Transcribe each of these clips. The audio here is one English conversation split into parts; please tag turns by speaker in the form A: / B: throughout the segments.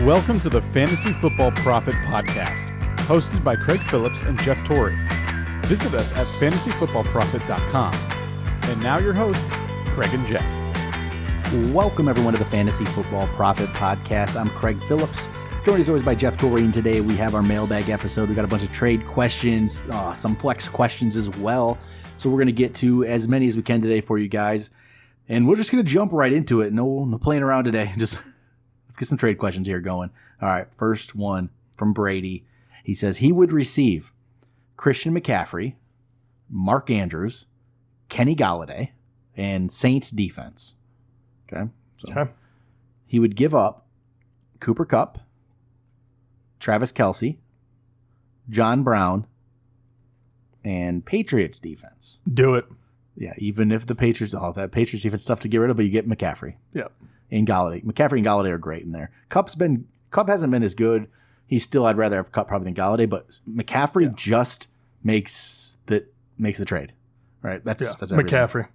A: Welcome to the Fantasy Football Profit Podcast, hosted by Craig Phillips and Jeff Torrey. Visit us at fantasyfootballprofit.com. And now your hosts, Craig and Jeff.
B: Welcome everyone to the Fantasy Football Profit Podcast. I'm Craig Phillips, joined as always by Jeff Torrey, and today we have our mailbag episode. We got a bunch of trade questions, some flex questions as well. So we're going to get to as many as we can today for you guys. And we're just going to jump right into it. No playing around today. Just let's get some trade questions here going. All right, first one from Brady. He says he would receive Christian McCaffrey, Mark Andrews, Kenny Golladay, and Saints defense. Okay. So he would give up Cooper Kupp, Travis Kelce, John Brown, and Patriots defense.
C: Do it.
B: Yeah, even if the Patriots, that Patriots defense stuff to get rid of, but you get McCaffrey.
C: Yep.
B: And Golladay. McCaffrey and Golladay are great in there. Kupp hasn't been as good. I'd rather have Kupp probably than Golladay, but McCaffrey just makes the trade. Right? That's everything.
C: McCaffrey.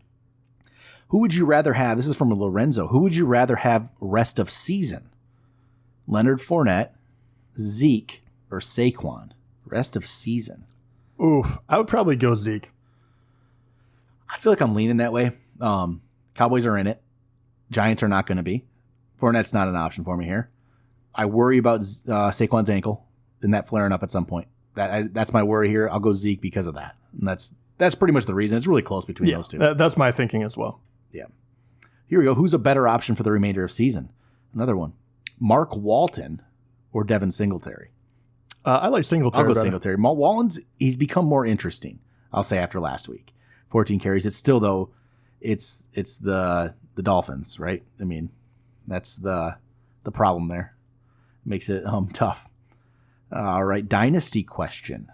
B: Who would you rather have? This is from Lorenzo. Who would you rather have rest of season? Leonard Fournette, Zeke, or Saquon? Rest of season.
C: Oof. I would probably go Zeke.
B: I feel like I'm leaning that way. Cowboys are in it. Giants are not going to be. Fournette's not an option for me here. I worry about Saquon's ankle and that flaring up at some point. That's my worry here. I'll go Zeke because of that. And that's pretty much the reason. It's really close between those two.
C: That's my thinking as well.
B: Yeah. Here we go. Who's a better option for the remainder of season? Another one. Mark Walton or Devin Singletary?
C: I like Singletary.
B: I'll go
C: better.
B: Singletary. Walton's, he's become more interesting, I'll say, after last week. 14 carries. It's still, though, it's the Dolphins, right? I mean, that's the problem there. Makes it tough. All right, dynasty question.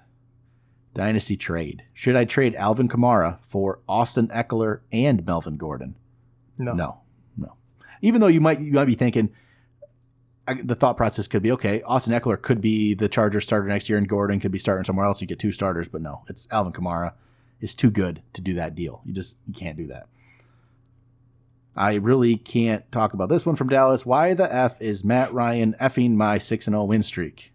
B: Dynasty trade. Should I trade Alvin Kamara for Austin Eckler and Melvin Gordon? No. Even though you might be thinking, the thought process could be, okay, Austin Eckler could be the Chargers starter next year and Gordon could be starting somewhere else. You get two starters, but no, it's Alvin Kamara is too good to do that deal. You can't do that. I really can't talk about this one from Dallas. Why the F is Matt Ryan effing my 6-0 win streak?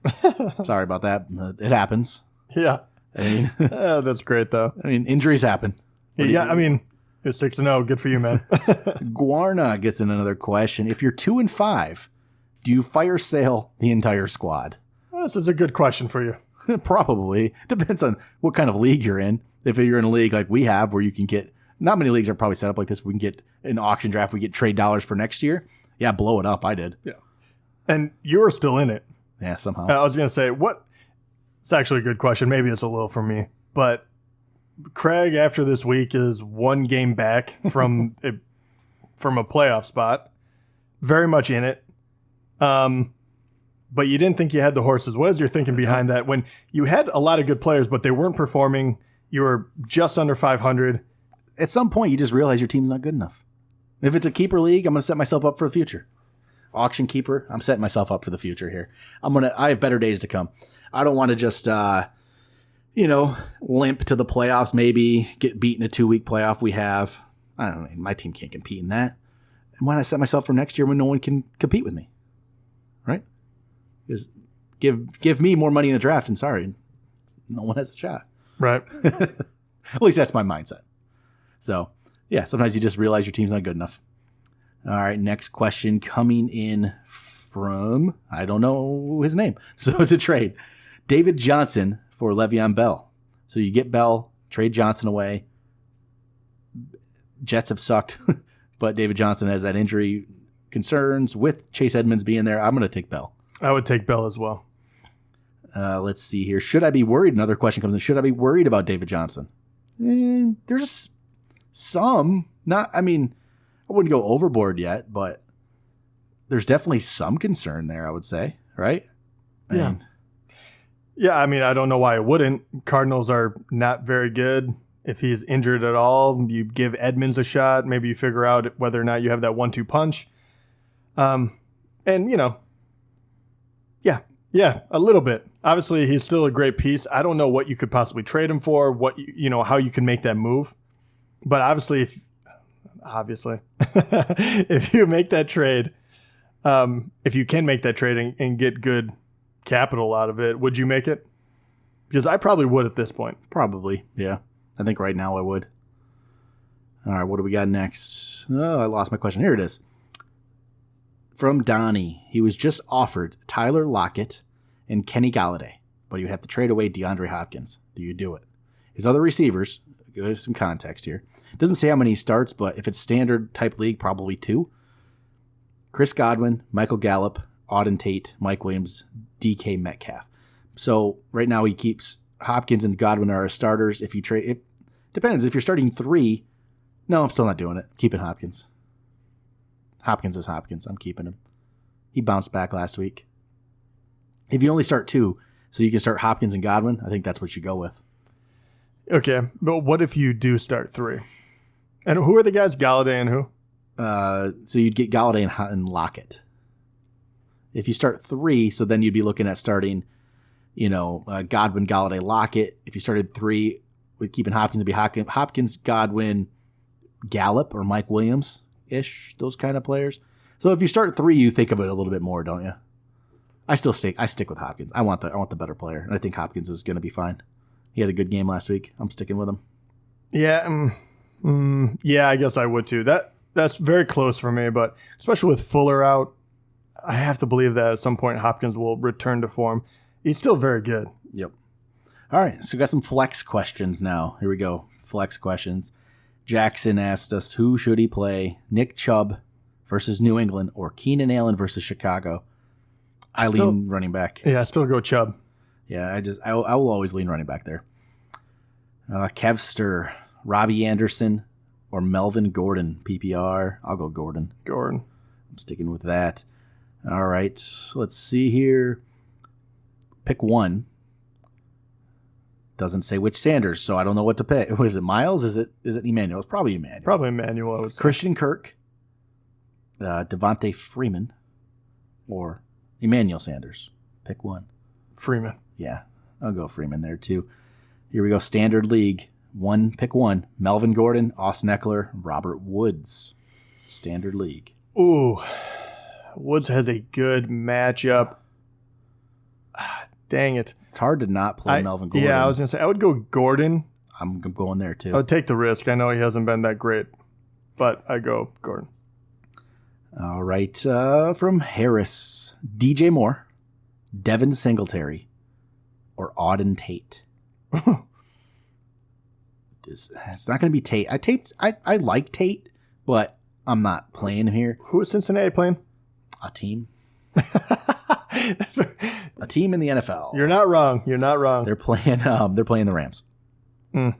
B: Sorry about that. It happens.
C: Yeah.
B: I mean,
C: that's great, though.
B: I mean, injuries happen.
C: Yeah, I mean, it's 6-0. Good for you, man.
B: Guarna gets in another question. If you're 2-5, do you fire sale the entire squad?
C: This is a good question for you.
B: Probably. Depends on what kind of league you're in. If you're in a league like we have where you can get, not many leagues are probably set up like this. We can get an auction draft. We get trade dollars for next year. Yeah, blow it up. I did.
C: Yeah. And you're still in it.
B: Yeah, somehow.
C: I was going to say, it's actually a good question. Maybe it's a little for me. But Craig, after this week, is one game back from a playoff spot. Very much in it. But you didn't think you had the horses. What is your thinking behind that? When you had a lot of good players, but they weren't performing, you were just under 500.
B: At some point, you just realize your team's not good enough. If it's a keeper league, I'm going to set myself up for the future. Auction keeper, I'm setting myself up for the future here. I have better days to come. I don't want to just, limp to the playoffs, maybe get beat in a 2-week playoff we have. I don't know. My team can't compete in that. And why not set myself for next year when no one can compete with me? Right? Just give me more money in the draft, and sorry, no one has a shot.
C: Right.
B: At least that's my mindset. So, yeah, sometimes you just realize your team's not good enough. All right, next question coming in from, I don't know his name, so it's a trade. David Johnson for Le'Veon Bell. So you get Bell, trade Johnson away. Jets have sucked, but David Johnson has that injury concerns with Chase Edmonds being there. I'm going to take Bell.
C: I would take Bell as well.
B: Let's see here. Should I be worried? Another question comes in. Should I be worried about David Johnson? There's some. I wouldn't go overboard yet, but there's definitely some concern there, I would say. Right?
C: Yeah. I don't know why I wouldn't. Cardinals are not very good. If he's injured at all, you give Edmonds a shot. Maybe you figure out whether or not you have that 1-2 punch. Yeah, a little bit. Obviously, he's still a great piece. I don't know what you could possibly trade him for, how you can make that move. But obviously, if you make that trade, If you can make that trade and get good capital out of it, would you make it? Because I probably would at this point.
B: Probably, yeah. I think right now I would. All right, what do we got next? Oh, I lost my question. Here it is. From Donnie. He was just offered Tyler Lockett and Kenny Galladay, but you have to trade away DeAndre Hopkins. Do you do it? His other receivers, give some context here. It doesn't say how many he starts, but if it's standard type league, probably 2. Chris Godwin, Michael Gallup, Auden Tate, Mike Williams, DK Metcalf. So right now he keeps Hopkins and Godwin are his starters. If you trade, it depends. If you're starting 3, no, I'm still not doing it. Keeping Hopkins. Hopkins is Hopkins. I'm keeping him. He bounced back last week. If you only start 2, so you can start Hopkins and Godwin, I think that's what you go with.
C: Okay, but what if you do start 3? And who are the guys? Galladay and who?
B: So you'd get Galladay and Lockett. If you start 3, so then you'd be looking at starting, Godwin, Galladay, Lockett. If you started 3 with keeping Hopkins, it'd be Hopkins, Godwin, Gallup, or Mike Williams-ish, those kind of players. So if you start 3, you think of it a little bit more, don't you? I stick with Hopkins. I want the better player, and I think Hopkins is going to be fine. He had a good game last week. I'm sticking with him.
C: Yeah, yeah, I guess I would too. That's very close for me, but especially with Fuller out, I have to believe that at some point Hopkins will return to form. He's still very good.
B: Yep. All right, so we got some flex questions now. Here we go. Flex questions. Jackson asked us, who should he play? Nick Chubb versus New England or Keenan Allen versus Chicago? I lean running back.
C: Yeah, I still go Chubb.
B: Yeah, I will always lean running back there. Kevster, Robbie Anderson, or Melvin Gordon, PPR. I'll go Gordon.
C: Gordon.
B: I'm sticking with that. All right, let's see here. Pick one. Doesn't say which Sanders, so I don't know what to pick. What is it, Miles? Is it Emmanuel? It's probably Emmanuel.
C: Probably Emmanuel, I would say.
B: Christian Kirk, Devontae Freeman, or Emmanuel Sanders. Pick one.
C: Freeman.
B: Yeah, I'll go Freeman there too. Here we go. Standard league. Pick one. Melvin Gordon, Austin Eckler, Robert Woods. Standard league.
C: Ooh. Woods has a good matchup. Dang it.
B: It's hard to not play Melvin Gordon.
C: Yeah, I was going to say, I would go Gordon.
B: I'm going there too.
C: I would take the risk. I know he hasn't been that great, but I go Gordon.
B: All right. From Harris, DJ Moore, Devin Singletary, or Auden Tate. It's not going to be Tate. I like Tate, but I'm not playing him here.
C: Who is Cincinnati playing?
B: A team. A team in the NFL.
C: You're not wrong. You're not wrong.
B: They're playing the Rams.
C: Mm.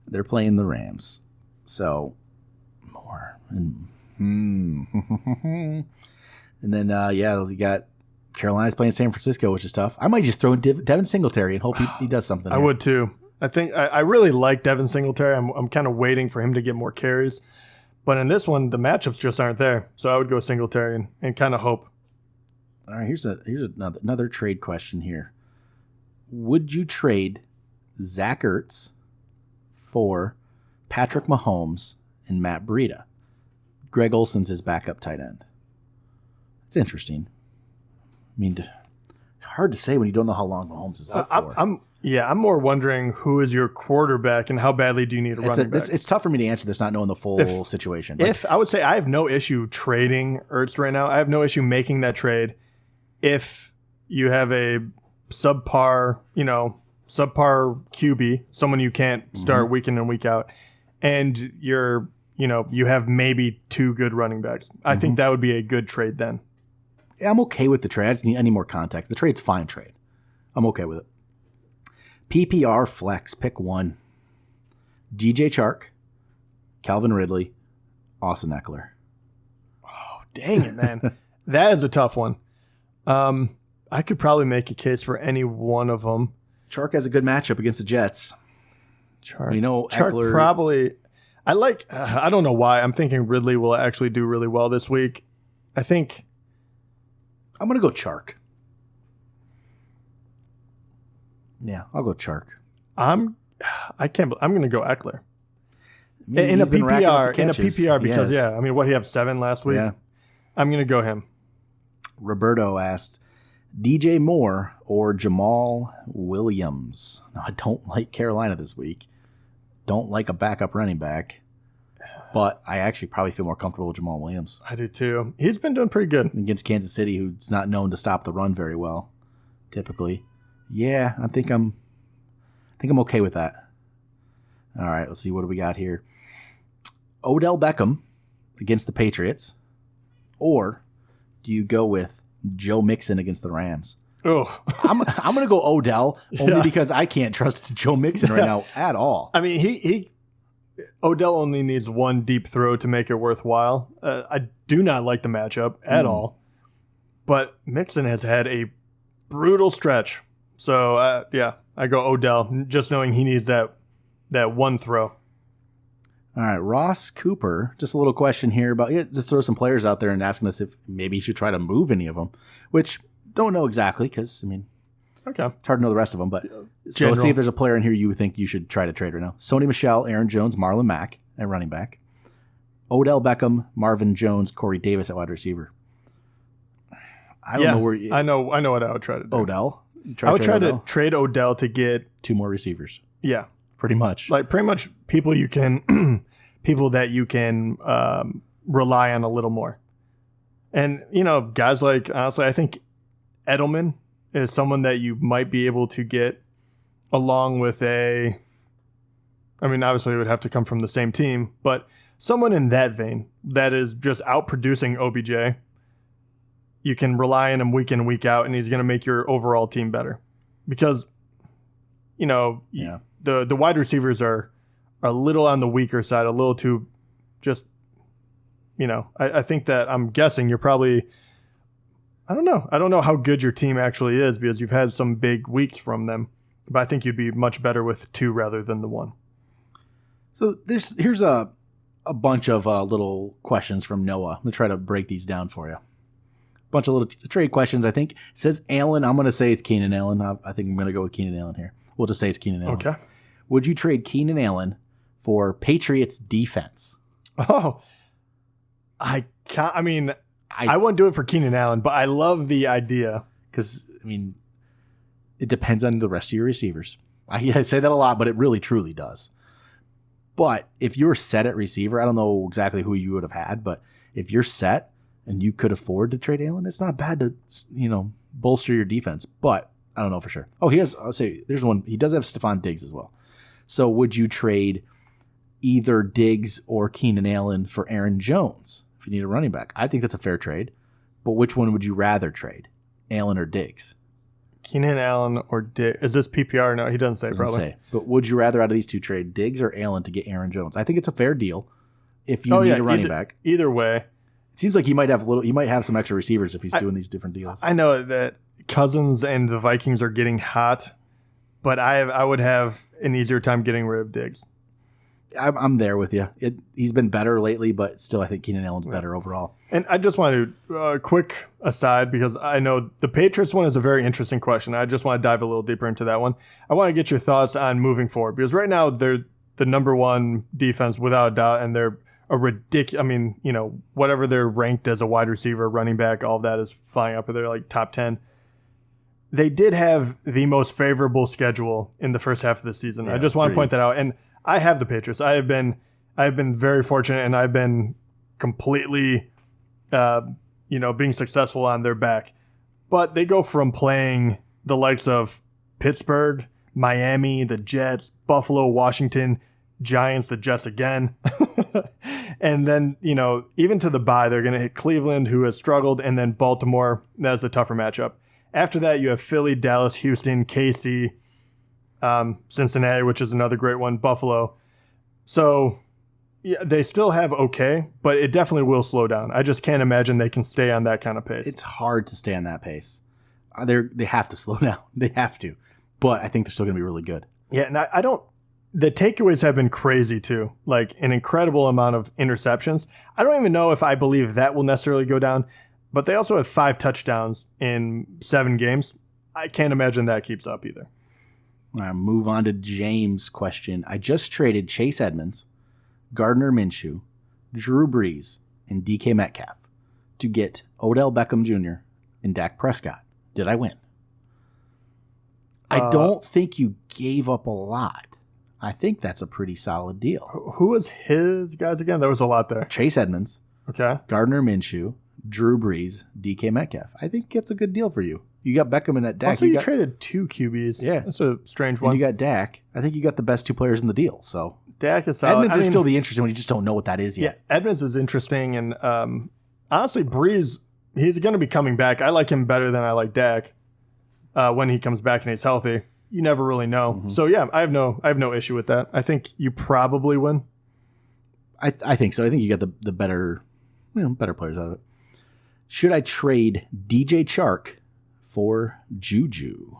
B: They're playing the Rams. So more. And then you got Carolina's playing San Francisco, which is tough. I might just throw in Devin Singletary and hope he does something.
C: I would too. I think I really like Devin Singletary. I'm kind of waiting for him to get more carries. But in this one, the matchups just aren't there. So I would go Singletary and kind of hope.
B: All right, here's another trade question here. Would you trade Zach Ertz for Patrick Mahomes and Matt Breida? Greg Olson's his backup tight end. It's interesting. I mean, it's hard to say when you don't know how long Mahomes is out for.
C: I'm more wondering who is your quarterback and how badly do you need a running back?
B: It's tough for me to answer this not knowing the full situation.
C: I would say I have no issue trading Ertz right now. I have no issue making that trade if you have a subpar QB, someone you can't start week in and week out, and you have maybe 2 good running backs. I think that would be a good trade then.
B: I'm okay with the trade. I just need any more context. The trade's fine trade. I'm okay with it. PPR flex, pick one. DJ Chark, Calvin Ridley, Austin Eckler.
C: Oh, dang it, man. That is a tough one. I could probably make a case for any one of them.
B: Chark has a good matchup against the Jets.
C: Chark
B: Eckler
C: probably. I don't know why. I'm thinking Ridley will actually do really well this week. I think
B: I'm going to go Chark. Yeah, I'll go Chark.
C: I'm going to go Eckler. In a PPR because he have 7 last week. Yeah. I'm going to go him.
B: Roberto asked, DJ Moore or Jamal Williams? Now, I don't like Carolina this week. Don't like a backup running back. But I actually probably feel more comfortable with Jamal Williams.
C: I do too. He's been doing pretty good.
B: Against Kansas City, who's not known to stop the run very well, typically. Yeah, I think I'm okay with that. All right, let's see. What do we got here? Odell Beckham against the Patriots. Or do you go with Joe Mixon against the Rams?
C: Oh,
B: I'm going to go Odell only because I can't trust Joe Mixon right now at all.
C: I mean, Odell only needs one deep throw to make it worthwhile. I do not like the matchup at all. But Mixon has had a brutal stretch. So, yeah, I go Odell, just knowing he needs that one throw.
B: All right, Ross Cooper, just a little question here about just throw some players out there and asking us if maybe you should try to move any of them, which don't know exactly because, I mean,
C: okay,
B: it's hard to know the rest of them. But so let's see if there's a player in here you think you should try to trade right now. Sony Michel, Aaron Jones, Marlon Mack at running back. Odell Beckham, Marvin Jones, Corey Davis at wide receiver. I don't know where you...
C: I know what I would try to do.
B: Odell?
C: I would try to trade Odell to get
B: 2 more receivers.
C: Yeah.
B: Pretty much.
C: Like pretty much people you can people that you can rely on a little more. And, guys like, honestly, I think Edelman is someone that you might be able to get along with obviously it would have to come from the same team, but someone in that vein that is just outproducing OBJ. You can rely on him week in and week out, and he's going to make your overall team better. Because, the wide receivers are a little on the weaker side, a little too just, I think that I'm guessing you're probably, I don't know how good your team actually is because you've had some big weeks from them, but I think you'd be much better with 2 rather than the 1.
B: So here's a bunch of little questions from Noah. I'm going to try to break these down for you. Bunch of little trade questions, I think. It says Allen. I'm going to say it's Keenan Allen. I think I'm going to go with Keenan Allen here. We'll just say it's Keenan Allen.
C: Okay.
B: Would you trade Keenan Allen for Patriots defense?
C: Oh, I can't. I mean, I wouldn't do it for Keenan Allen, but I love the idea.
B: Because, it depends on the rest of your receivers. I say that a lot, but it really, truly does. But if you're set at receiver, I don't know exactly who you would have had, but if you're set, and you could afford to trade Allen, it's not bad to, bolster your defense. But I don't know for sure. Oh, there's one. He does have Stephon Diggs as well. So would you trade either Diggs or Keenan Allen for Aaron Jones if you need a running back? I think that's a fair trade. But which one would you rather trade, Allen or Diggs?
C: Keenan Allen or Diggs? Is this PPR? No, he doesn't say.
B: Doesn't
C: probably.
B: Say. But would you rather out of these two trade Diggs or Allen to get Aaron Jones? I think it's a fair deal if you need a running back.
C: Either way.
B: It seems like he might have some extra receivers if he's doing these different deals.
C: I know that Cousins and the Vikings are getting hot, but I would have an easier time getting rid of Diggs.
B: I'm there with you. He's been better lately, but still I think Keenan Allen's better overall.
C: And I just want to quick aside because I know the Patriots one is a very interesting question. I just want to dive a little deeper into that one. I want to get your thoughts on moving forward because right now they're the number 1 defense without a doubt, and they're a ridiculous. Whatever they're ranked as a wide receiver, running back, all of that is flying up. They're like top 10. They did have the most favorable schedule in the first half of the season. I just want to point that out. And I have the Patriots. I have been very fortunate, and I've been completely, being successful on their back. But they go from playing the likes of Pittsburgh, Miami, the Jets, Buffalo, Washington, Giants, the Jets again. And then, even to the bye, they're going to hit Cleveland, who has struggled, and then Baltimore. That's a tougher matchup. After that, you have Philly, Dallas, Houston, KC, Cincinnati, which is another great one, Buffalo. So, yeah, they still have okay, but it definitely will slow down. I just can't imagine they can stay on that kind of pace.
B: It's hard to stay on that pace. They have to slow down. They have to. But I think they're still going to be really good.
C: Yeah, and I don't... The takeaways have been crazy too, like an incredible amount of interceptions. I don't even know if I believe that will necessarily go down, but they also have 5 touchdowns in 7 games. I can't imagine that keeps up either.
B: All right, move on to James' question. I just traded Chase Edmonds, Gardner Minshew, Drew Brees, and DK Metcalf to get Odell Beckham Jr., in Dak Prescott. Did I win? I don't think you gave up a lot. I think that's a pretty solid deal.
C: Who was his guys again? There was a lot there.
B: Chase Edmonds,
C: Okay.
B: Gardner Minshew, Drew Brees, DK Metcalf. I think it's a good deal for you. You got Beckham in that Dak.
C: Also, you traded 2 QBs.
B: Yeah.
C: That's a strange
B: and
C: one.
B: you got Dak. I think you got the best 2 players in the deal. So
C: Dak is solid.
B: Edmonds is still the interesting one. You just don't know what that is yet.
C: Yeah, Edmonds is interesting. And honestly, Breeze, he's going to be coming back. I like him better than I like Dak when he comes back and he's healthy. You never really know.
B: Mm-hmm.
C: So, yeah, I have no issue with that. I think you probably win.
B: I think so. I think you got the better players out of it. Should I trade DJ Chark for Juju?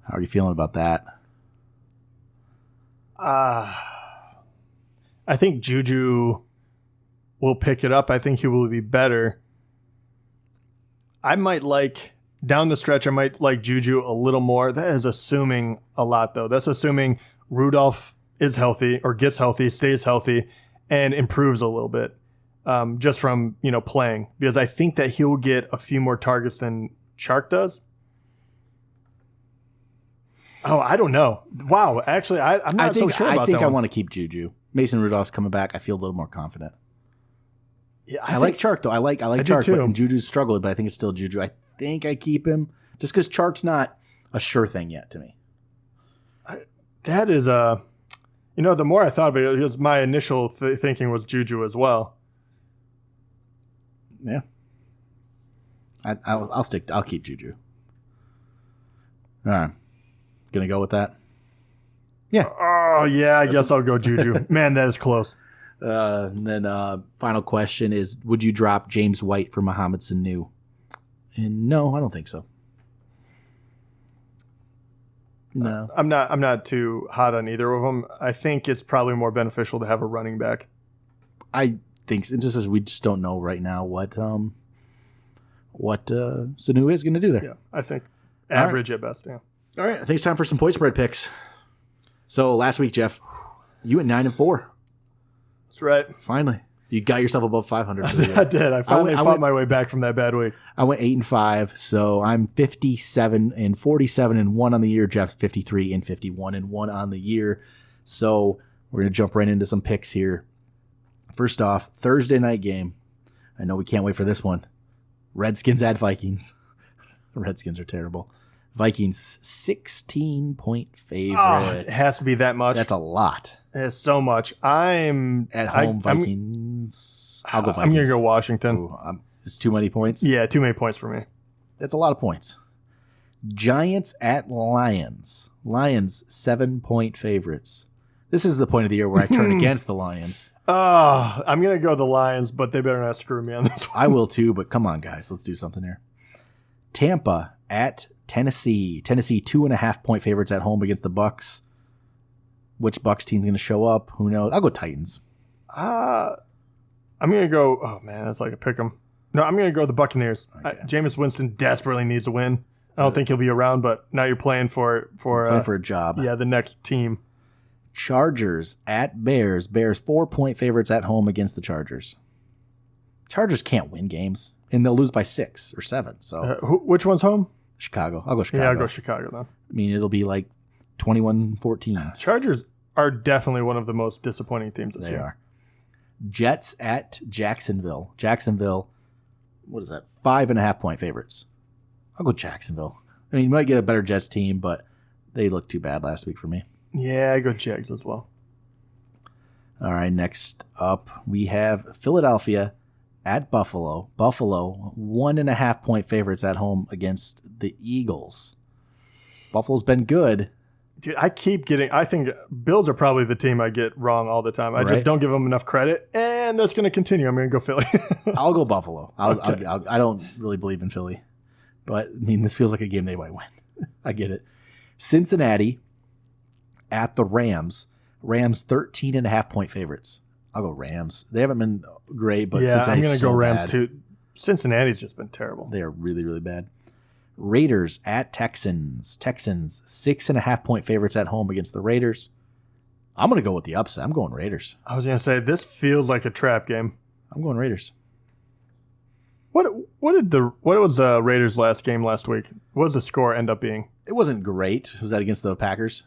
B: How are you feeling about that?
C: I think Juju will pick it up. I think he will be better. Down the stretch, I might like Juju a little more. That is assuming a lot, though. That's assuming Rudolph is healthy or gets healthy, stays healthy, and improves a little bit just from playing. Because I think that he'll get a few more targets than Chark does. Oh, I don't know. Wow, actually, I'm not so sure about that.
B: I think I want to keep Juju. Mason Rudolph's coming back. I feel a little more confident.
C: Yeah,
B: I like Chark though. I like Chark,
C: too.
B: and Juju's struggled, but I think it's still Juju. I think I keep him just because Chark's not a sure thing yet to me.
C: That is the more I thought about it, because my initial thinking was Juju as well.
B: Yeah, I'll keep Juju. All right, gonna go with that. Yeah.
C: Oh yeah, I guess I'll go Juju. Man, that is close.
B: And then final question is: would you drop James White for Mohamed Sanu? And no, I don't think so. No,
C: I'm not too hot on either of them. I think it's probably more beneficial to have a running back.
B: I think so, just because we just don't know right now what Sanu is going to do there.
C: Yeah, I think average at best. Yeah.
B: All right, I think it's time for some point spread picks. So last week, Jeff, you went 9-4.
C: That's right.
B: Finally, you got yourself above 500.
C: I did. I finally fought my way back from that bad week.
B: I went 8-5, so I'm 57-47-1 on the year. Jeff's 53-51-1 on the year. So we're gonna jump right into some picks here. First off, Thursday night game. I know we can't wait for this one. Redskins at Vikings. The Redskins are terrible. Vikings 16-point favorite.
C: Oh, it has to be that much.
B: That's a lot.
C: It's so much. I'm
B: at home. Vikings. I'll go Vikings.
C: I'm gonna go Washington.
B: Ooh, it's too many points.
C: Yeah, too many points for me.
B: That's a lot of points. Giants at Lions. Lions 7-point favorites. This is the point of the year where I turn against the Lions.
C: I'm gonna go the Lions, but they better not screw me on this one.
B: I will too, but come on, guys, let's do something here. Tampa at Tennessee. Tennessee 2.5-point favorites at home against the Bucks. Which Bucks team's going to show up? Who knows? I'll go Titans.
C: I'm going to go. Oh man, that's like a pick 'em. No, I'm going to go the Buccaneers.
B: Okay.
C: Jameis Winston desperately needs a win. I don't think he'll be around, but now you're playing for
B: a job.
C: Yeah, the next team.
B: Chargers at Bears. Bears 4-point favorites at home against the Chargers. Chargers can't win games, and they'll lose by 6 or 7. So
C: which one's home?
B: Chicago. I'll go Chicago.
C: Yeah, I'll go Chicago then.
B: I mean, it'll be like 21-14.
C: Chargers are definitely one of the most disappointing teams this year.
B: They are. Jets at Jacksonville. Jacksonville, what is that? 5.5-point favorites. I'll go Jacksonville. I mean, you might get a better Jets team, but they looked too bad last week for me.
C: Yeah, I go Jags as well.
B: All right, next up we have Philadelphia at Buffalo. Buffalo 1.5-point favorites at home against the Eagles. Buffalo's been good.
C: Dude, I think Bills are probably the team I get wrong all the time. I just don't give them enough credit, and that's going to continue. I'm going to go Philly.
B: I'll go Buffalo. I don't really believe in Philly, but I mean, this feels like a game they might win. I get it. Cincinnati at the Rams. Rams 13.5-point favorites. I'll go Rams. They haven't been great, but
C: yeah, I'm going to go Rams
B: bad.
C: too. Cincinnati's just been terrible.
B: They are really, really bad. Raiders at Texans. Texans 6.5-point favorites at home against the Raiders. I'm going to go with the upset. I'm going Raiders.
C: I was going to say, this feels like a trap game.
B: I'm going Raiders.
C: What was the Raiders' last game last week? What does the score end up being?
B: It wasn't great. Was that against the Packers?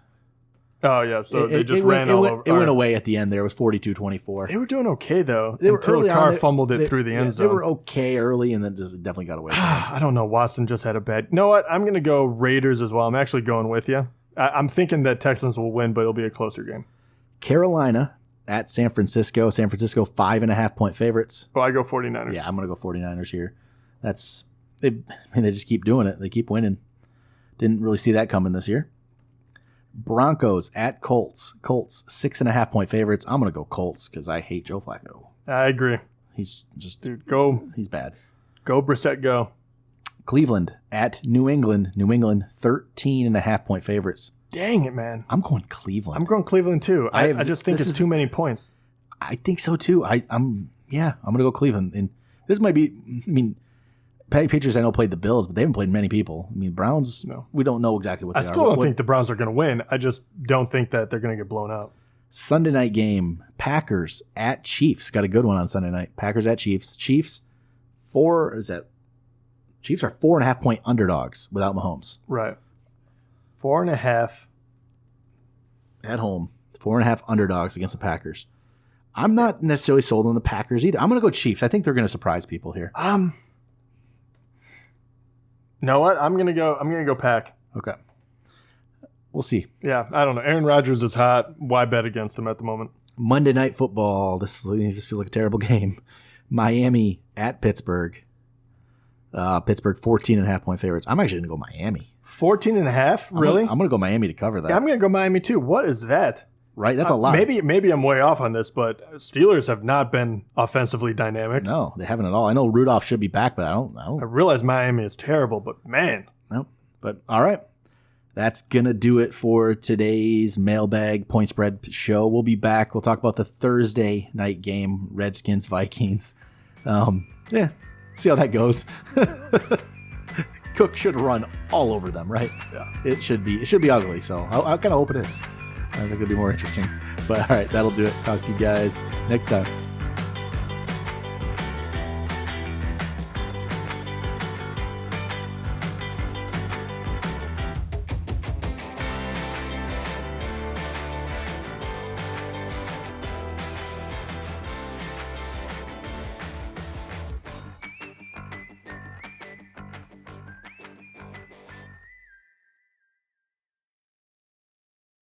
C: Oh, yeah. So they just ran all over.
B: It went away at the end there. It was 42-24.
C: They were doing okay, though,
B: They were
C: until
B: early
C: Carr
B: on,
C: fumbled it through the end zone.
B: They were okay early, and then just definitely got away from it.
C: I don't know. Watson just had a bad... You know what? I'm going to go Raiders as well. I'm actually going with you. I'm thinking that Texans will win, but it'll be a closer game.
B: Carolina at San Francisco. San Francisco 5.5-point favorites.
C: Oh, I go 49ers.
B: Yeah, I'm going to go 49ers here. They just keep doing it. They keep winning. Didn't really see that coming this year. Broncos at Colts. Colts 6.5-point favorites. I'm going to go Colts because I hate Joe Flacco.
C: I agree.
B: He's just...
C: Dude,
B: he's bad.
C: Go Brissett, go.
B: Cleveland at New England. New England 13.5-point favorites.
C: Dang it, man.
B: I'm going Cleveland.
C: I'm going Cleveland, too. I just think it's too many points.
B: I think so, too. I'm going to go Cleveland. And this might be... I mean... Patriots, I know, played the Bills, but they haven't played many people. I mean, Browns, no. We don't know exactly what they are.
C: I still don't think the Browns are going to win. I just don't think that they're going to get blown out.
B: Sunday night game, Packers at Chiefs. Got a good one on Sunday night. Packers at Chiefs. Chiefs are 4.5-point underdogs without Mahomes.
C: Right. 4.5.
B: At home. 4.5 underdogs against the Packers. I'm not necessarily sold on the Packers either. I'm going to go Chiefs. I think they're going to surprise people here.
C: You know what? I'm gonna go Pack.
B: Okay. We'll see.
C: Yeah, I don't know. Aaron Rodgers is hot. Why bet against him at the moment?
B: Monday Night Football. This feels like a terrible game. Miami at Pittsburgh. Pittsburgh 14.5-point favorites. I'm actually gonna go Miami.
C: 14.5? Really?
B: I'm gonna go Miami to cover that.
C: Yeah, I'm gonna go Miami too. What is that?
B: Right, that's a lot.
C: Maybe I'm way off on this, but Steelers have not been offensively dynamic.
B: No, they haven't at all. I know Rudolph should be back, but I don't.
C: I realize Miami is terrible, but man.
B: Nope. But all right, that's gonna do it for today's Mailbag Point Spread show. We'll be back. We'll talk about the Thursday night game, Redskins Vikings. Yeah, see how that goes. Cook should run all over them, right?
C: Yeah,
B: it should be ugly. So I kind of hope it is. I think it'll be more interesting. But all right, that'll do it. Talk to you guys next time.